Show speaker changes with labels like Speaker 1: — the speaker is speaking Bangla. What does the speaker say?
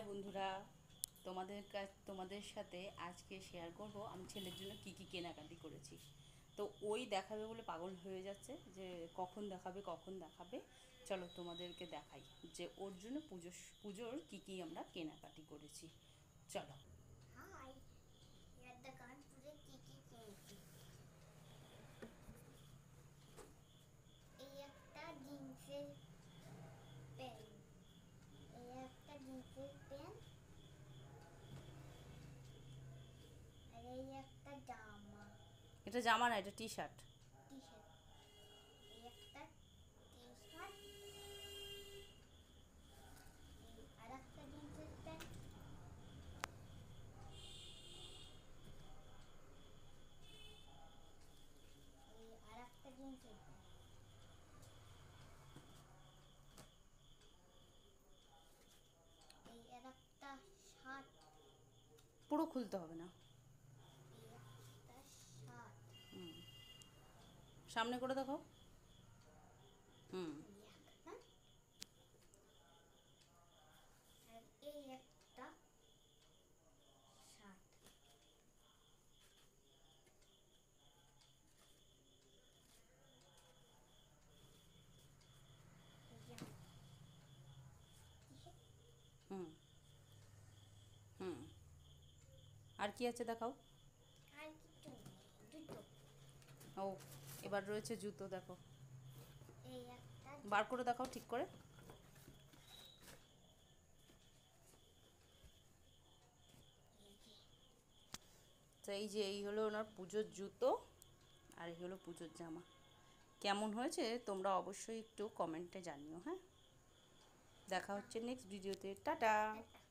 Speaker 1: বন্ধুরা, তোমাদের সাথে আজকে শেয়ার করব আমি ছেলের জন্য কি কি কেনাকাটি করেছি। তো ওই দেখাবে বলে পাগল হয়ে যাচ্ছে যে কখন দেখাবে। চলো তোমাদেরকে দেখাই যে ওর জন্য পুজোর কি কি আমরা কেনাকাটি করেছি। চলো।
Speaker 2: হাই, এবার দেখান পুজোর কি কি কিনেছি। এই একটা জিন্সের প্যান্ট, আর এই একটা জামা,
Speaker 1: এটা জামা না, এটা টি শার্ট।
Speaker 2: টি শার্ট, এই একটা টি শার্ট, এই আর একটা জিন্সের প্যান্ট, এই আর একটা জিন্সের প্যান্ট, এই আর একটা শার্ট,
Speaker 1: পুরো খুলতে হবে না,
Speaker 2: এই একটা শার্ট,
Speaker 1: সামনে করে দেখো। হুম।
Speaker 2: এই একটা, আর এই একটা শার্ট। এই যে টি-শার্ট,
Speaker 1: হুম। হুম। আর কি আছে দেখাও।
Speaker 2: আর কিছু নেই, দুটো।
Speaker 1: ও, এবার রয়েছে জুতো, দেখো।
Speaker 2: এই একটা
Speaker 1: বার করে দেখাও ঠিক করে।
Speaker 2: এই যে
Speaker 1: তো এই হলো ওনার পুজোর জুতো, আর এই হলো পুজোর জামা। কেমন হয়েছে তোমরা অবশ্যই একটু কমেন্টে জানিও। হ্যাঁ, দেখা হচ্ছে নেক্সট ভিডিওতে। টাটা।
Speaker 2: টাটা।